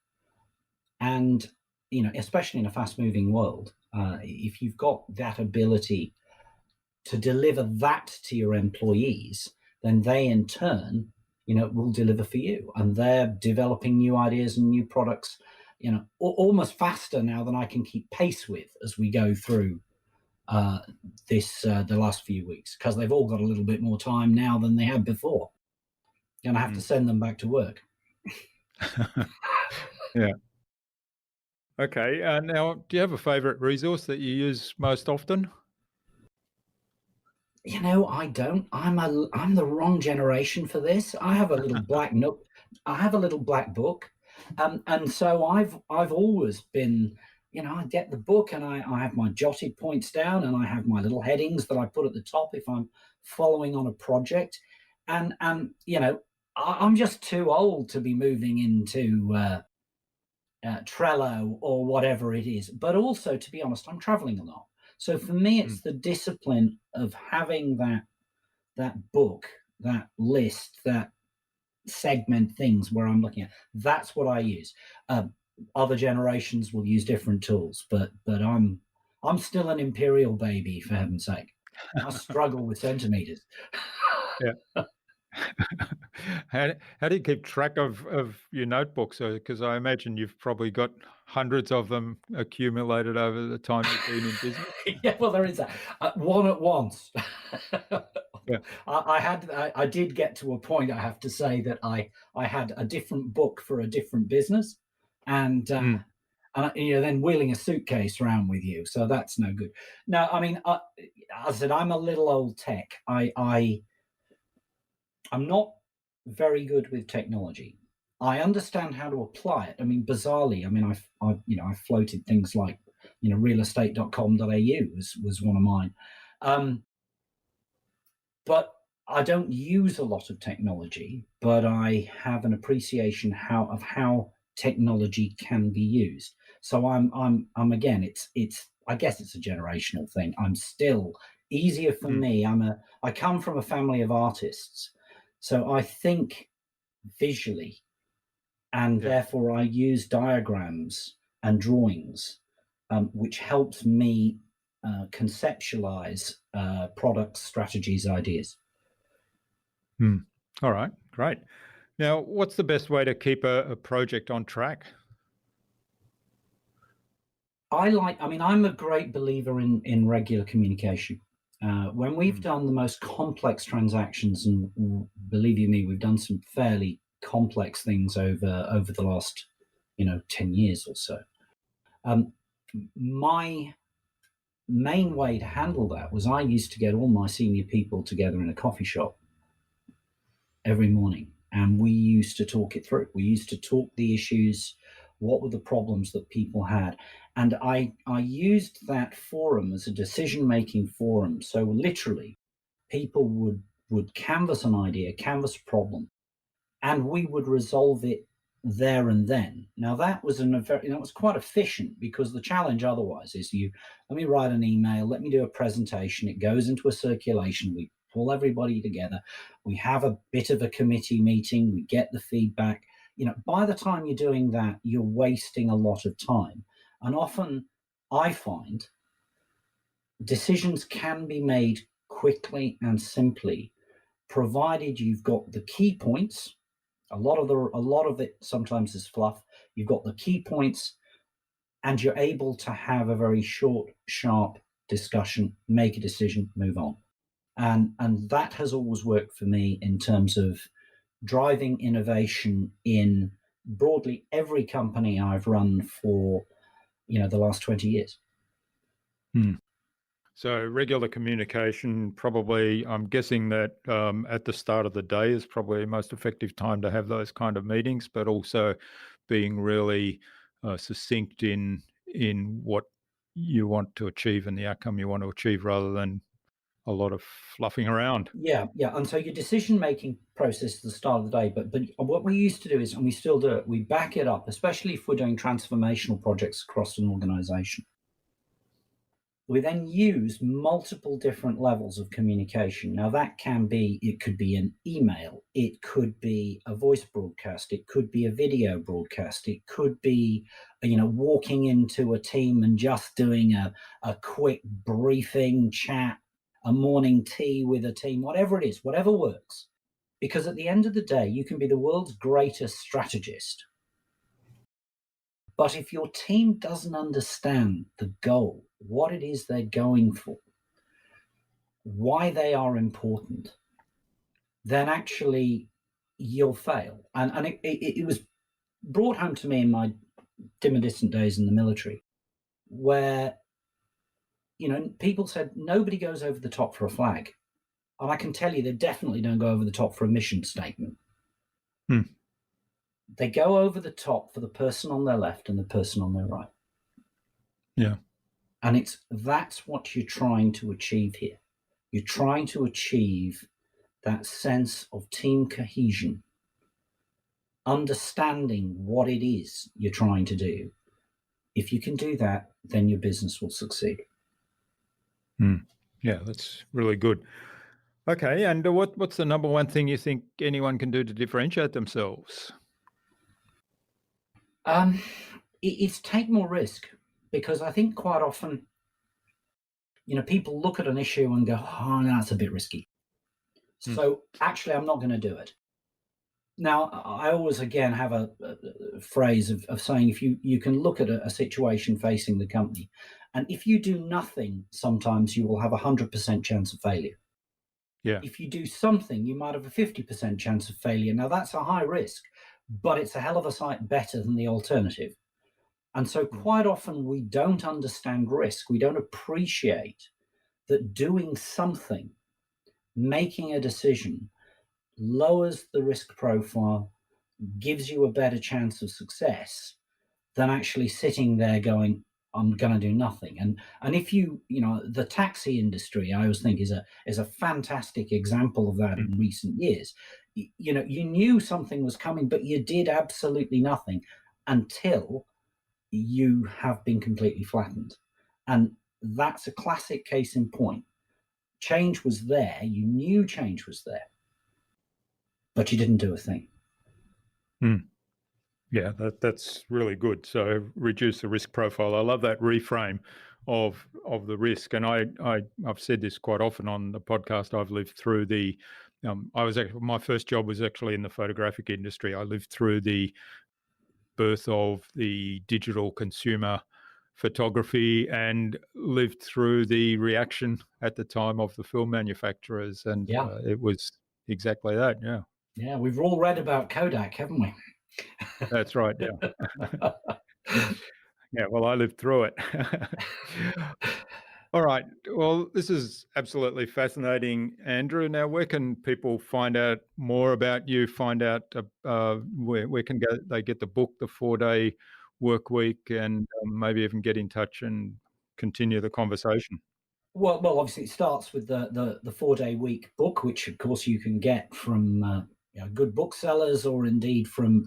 and especially in a fast moving world, if you've got that ability to deliver that to your employees, then they in turn, will deliver for you, and they're developing new ideas and new products, almost faster now than I can keep pace with as we go through the last few weeks, because they've all got a little bit more time now than they had before, and I have to send them back to work. Yeah. Okay. Now, do you have a favourite resource that you use most often? I don't. I'm the wrong generation for this. I have a little black note. I have a little black book, and so I've always been. I get the book and I have my jotted points down, and I have my little headings that I put at the top if I'm following on a project, and I'm just too old to be moving into Trello or whatever it is. But also, to be honest, I'm traveling a lot. So for me, it's the discipline of having that book, that list, that segment things where I'm looking at. That's what I use. Other generations will use different tools, but I'm still an imperial baby, for heaven's sake. I struggle with centimeters. Yeah. How do you keep track of your notebooks? Because I imagine you've probably got hundreds of them accumulated over the time you've been in business. Yeah, well, there is that. One at once. Yeah. I did get to a point, I have to say, that I had a different book for a different business, and then wheeling a suitcase around with you, so that's no good. No, I mean, as I said, I'm a little old tech. I'm not very good with technology. I understand how to apply it. I mean, bizarrely, I mean, I've floated things like, realestate.com.au was one of mine. But I don't use a lot of technology, but I have an appreciation of how technology can be used. So I'm again, it's I guess it's a generational thing. I'm still easier for Mm. me. I come from a family of artists, so I think visually, and Yeah. therefore I use diagrams and drawings, which helps me conceptualize products, strategies, ideas. All right. Great. Now, what's the best way to keep a project on track? I mean, I'm a great believer in regular communication. When we've done the most complex transactions, and believe you me, we've done some fairly complex things over the last 10 years or so. My main way to handle that was I used to get all my senior people together in a coffee shop every morning, and we used to talk it through. We used to talk the issues, what were the problems that people had, and I used that forum as a decision making forum. So literally, people would canvass an idea, canvass a problem, and we would resolve it there and then. Now that was that was quite efficient, because the challenge otherwise is, let me write an email, let me do a presentation, it goes into a circulation, we pull everybody together, we have a bit of a committee meeting, we get the feedback. By the time you're doing that, you're wasting a lot of time. And often I find decisions can be made quickly and simply, provided you've got the key points. A lot of it sometimes is fluff. You've got the key points, and you're able to have a very short, sharp discussion, make a decision, move on. And that has always worked for me in terms of driving innovation in broadly every company I've run for the last 20 years. So regular communication, probably, I'm guessing that at the start of the day is probably the most effective time to have those kind of meetings, but also being really succinct in what you want to achieve and the outcome you want to achieve, rather than a lot of fluffing around. Yeah. And so your decision-making process at the start of the day, but what we used to do is, and we still do it, we back it up, especially if we're doing transformational projects across an organization. We then use multiple different levels of communication. Now it could be an email, it could be a voice broadcast, it could be a video broadcast, it could be, walking into a team and just doing a quick briefing chat, a morning tea with a team, whatever it is, whatever works. Because at the end of the day, you can be the world's greatest strategist. But if your team doesn't understand the goal, what it is they're going for, why they are important, then actually you'll fail. And it was brought home to me in my dim and distant days in the military, where, people said nobody goes over the top for a flag. And I can tell you they definitely don't go over the top for a mission statement. They go over the top for the person on their left and the person on their right. Yeah. And that's what you're trying to achieve here. You're trying to achieve that sense of team cohesion, understanding what it is you're trying to do. If you can do that, then your business will succeed. Yeah, that's really good. Okay, and what's the number one thing you think anyone can do to differentiate themselves? It's take more risk, because I think quite often, people look at an issue and go, oh, no, that's a bit risky. So actually, I'm not going to do it. Now, I always, again, have a phrase of saying, if you can look at a situation facing the company, and if you do nothing, sometimes you will have a 100% chance of failure. Yeah. If you do something, you might have a 50% chance of failure. Now, that's a high risk, but it's a hell of a sight better than the alternative. And so quite often we don't understand risk. We don't appreciate that doing something, making a decision, lowers the risk profile, gives you a better chance of success than actually sitting there going, I'm going to do nothing. And if the taxi industry, I always think is a fantastic example of that in recent years. You knew something was coming, but you did absolutely nothing until you have been completely flattened. And that's a classic case in point. Change was there. You knew change was there, but you didn't do a thing. Yeah, that's really good. So reduce the risk profile. I love that reframe of the risk. And I've said this quite often on the podcast. I've lived through my first job was actually in the photographic industry. I lived through the birth of the digital consumer photography and lived through the reaction at the time of the film manufacturers. And it was exactly that. Yeah. Yeah, we've all read about Kodak, haven't we? That's right. Yeah. Yeah. Well, I lived through it. All right. Well, this is absolutely fascinating, Andrew. Now, where can people find out more about you? Find out where can they get the book, the 4-Day Work Week, and maybe even get in touch and continue the conversation? Well, obviously, it starts with the 4-Day Week book, which of course you can get from good booksellers or indeed from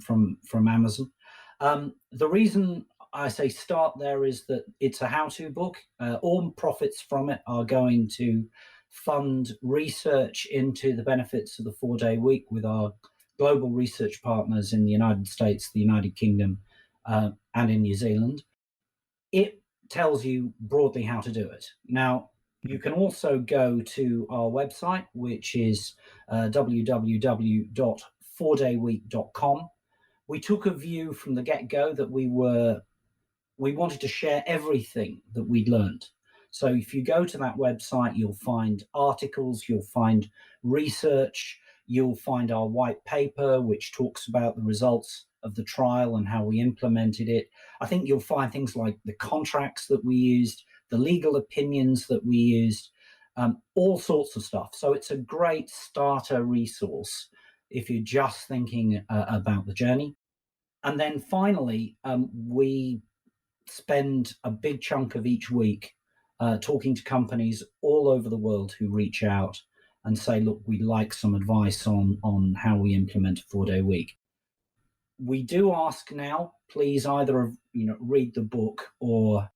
Amazon. The reason I say start there is that it's a how-to book. All profits from it are going to fund research into the benefits of the 4-Day Week with our global research partners in the United States, the United Kingdom, and in New Zealand. It tells you broadly how to do it. Now, you can also go to our website, which is www.4dayweek.com. We took a view from the get-go that we wanted to share everything that we'd learned. So if you go to that website, you'll find articles, you'll find research, you'll find our white paper, which talks about the results of the trial and how we implemented it. I think you'll find things like the contracts that we used, the legal opinions that we used, all sorts of stuff. So it's a great starter resource if you're just thinking about the journey. And then finally, we spend a big chunk of each week talking to companies all over the world who reach out and say, look, we'd like some advice on how we implement a 4-day week. We do ask now, please either read the book or,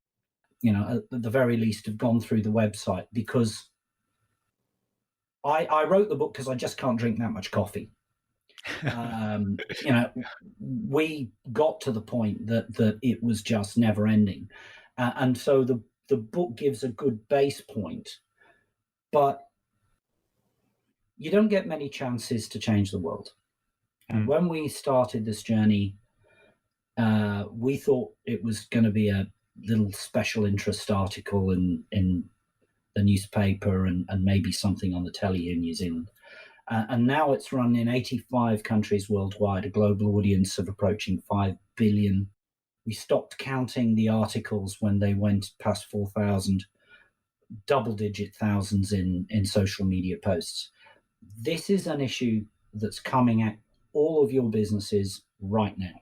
at the very least have gone through the website, because I wrote the book because I just can't drink that much coffee. We got to the point that it was just never ending. And so the book gives a good base point, but you don't get many chances to change the world. And when we started this journey, we thought it was going to be a little special interest article in the newspaper and maybe something on the telly in New Zealand. And now it's run in 85 countries worldwide, a global audience of approaching 5 billion. We stopped counting the articles when they went past 4,000, double-digit thousands in social media posts. This is an issue that's coming at all of your businesses right now.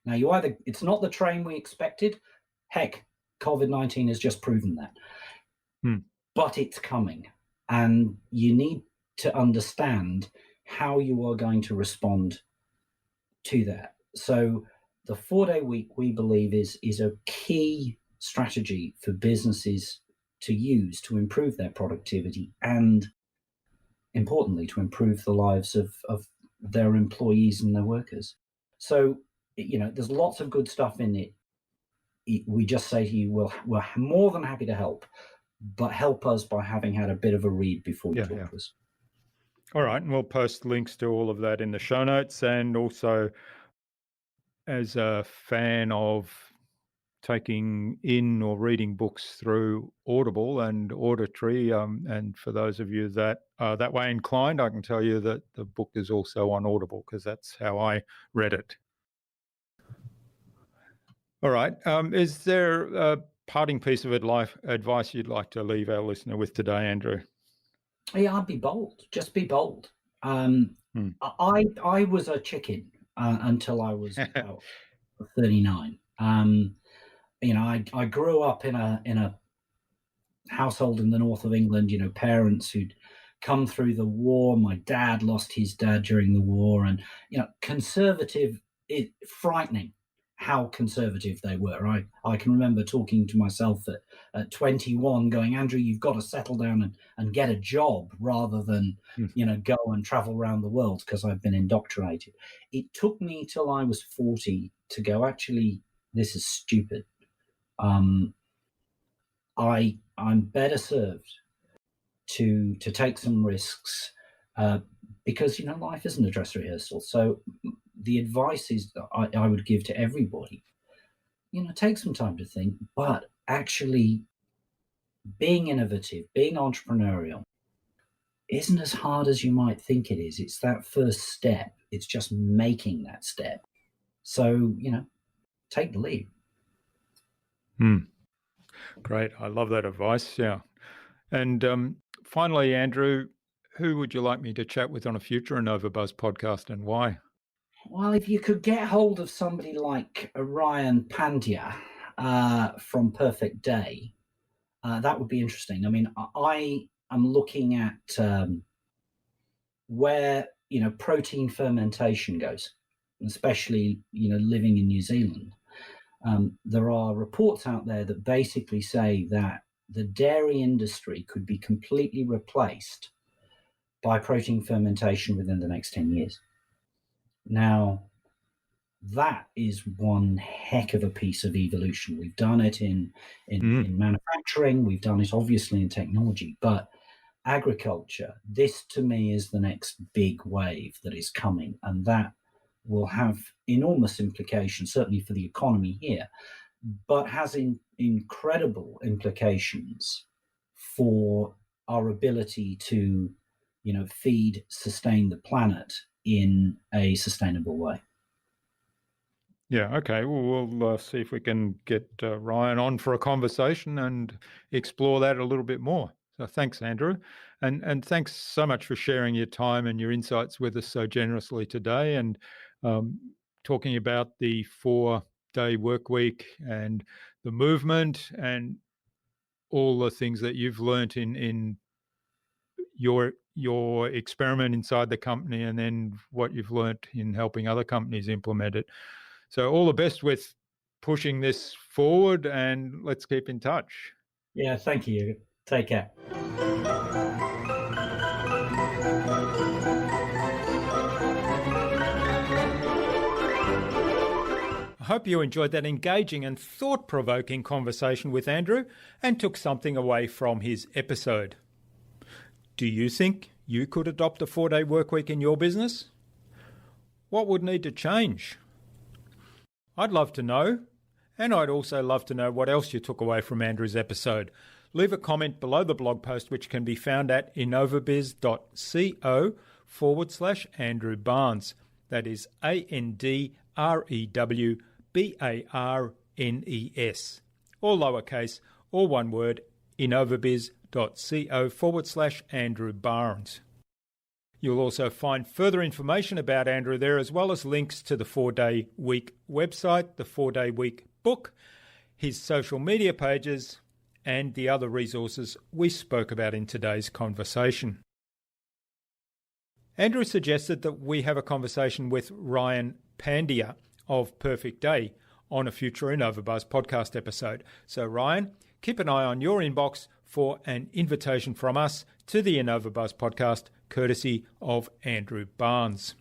Now, it's not the train we expected. Heck, COVID-19 has just proven that. But it's coming, and you need to understand how you are going to respond to that. So the 4-day week, we believe, is a key strategy for businesses to use to improve their productivity and, importantly, to improve the lives of their employees and their workers. So, there's lots of good stuff in it. We just say to you, we're more than happy to help, but help us by having had a bit of a read before you talk to us. All right, and we'll post links to all of that in the show notes. And also, as a fan of taking in or reading books through Audible and auditory, and for those of you that are that way inclined, I can tell you that the book is also on Audible, because that's how I read it. All right, is there a parting piece of advice you'd like to leave our listener with today, Andrew? Yeah, I'd be bold. Just be bold. I was a chicken until I was about 39. I grew up in a household in the north of England. Parents who'd come through the war. My dad lost his dad during the war, and conservative. Frightening how conservative they were. I can remember talking to myself at 21 going, Andrew, you've got to settle down and get a job rather than, go and travel around the world, because I've been indoctrinated. It took me till I was 40 to go, actually, this is stupid. I'm better served to take some risks because, life isn't a dress rehearsal. So the advice is I would give to everybody, take some time to think, but actually being innovative, being entrepreneurial isn't as hard as you might think it is. It's that first step. It's just making that step. So, take the leap. Great. I love that advice. Yeah. And finally, Andrew, who would you like me to chat with on a future InnovaBuzz podcast, and why? Well, if you could get hold of somebody like Ryan Pandya from Perfect Day, that would be interesting. I mean, I am looking at where, protein fermentation goes, especially, living in New Zealand. There are reports out there that basically say that the dairy industry could be completely replaced by protein fermentation within the next 10 years. Now, that is one heck of a piece of evolution. We've done it in manufacturing, we've done it obviously in technology, but agriculture, this to me is the next big wave that is coming, and that will have enormous implications, certainly for the economy here, but has incredible implications for our ability to, feed, sustain the planet in a sustainable way. Yeah, okay. Well, we'll see if we can get Ryan on for a conversation and explore that a little bit more. So thanks, Andrew. And thanks so much for sharing your time and your insights with us so generously today, and talking about the 4-day work week and the movement and all the things that you've learnt in your experiment inside the company, and then what you've learnt in helping other companies implement it. So all the best with pushing this forward, and let's keep in touch. Yeah, thank you. Take care. I hope you enjoyed that engaging and thought-provoking conversation with Andrew and took something away from his episode. Do you think you could adopt a 4-day workweek in your business? What would need to change? I'd love to know, and I'd also love to know what else you took away from Andrew's episode. Leave a comment below the blog post, which can be found at innovabiz.co/Andrew Barnes. That is ANDREWBARNES. All lowercase, all one word, innovabiz.co/Andrew Barnes. You'll also find further information about Andrew there, as well as links to the 4-Day Week website, the 4-Day Week book, his social media pages, and the other resources we spoke about in today's conversation. Andrew suggested that we have a conversation with Ryan Pandya of Perfect Day on a future InnovaBuzz podcast episode. So Ryan, keep an eye on your inbox for an invitation from us to the InnovaBuzz podcast, courtesy of Andrew Barnes.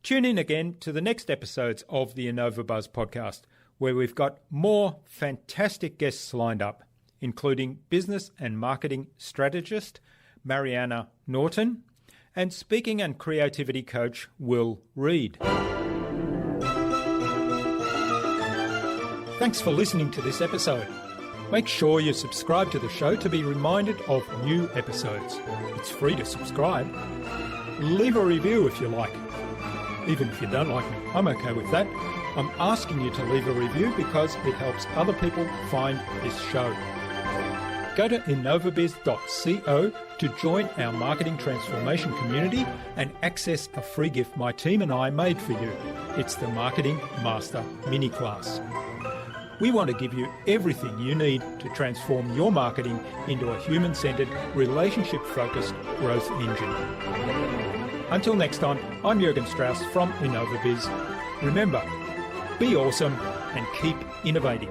Tune in again to the next episodes of the InnovaBuzz podcast, where we've got more fantastic guests lined up, including business and marketing strategist Mariana Norton and speaking and creativity coach Will Reed. Thanks for listening to this episode. Make sure you subscribe to the show to be reminded of new episodes. It's free to subscribe. Leave a review if you like. Even if you don't like me, I'm okay with that. I'm asking you to leave a review because it helps other people find this show. Go to innovabiz.co to join our marketing transformation community and access a free gift my team and I made for you. It's the Marketing Master Mini Class. We want to give you everything you need to transform your marketing into a human-centered, relationship-focused growth engine. Until next time, I'm Jürgen Strauss from InnovaBiz. Remember, be awesome and keep innovating.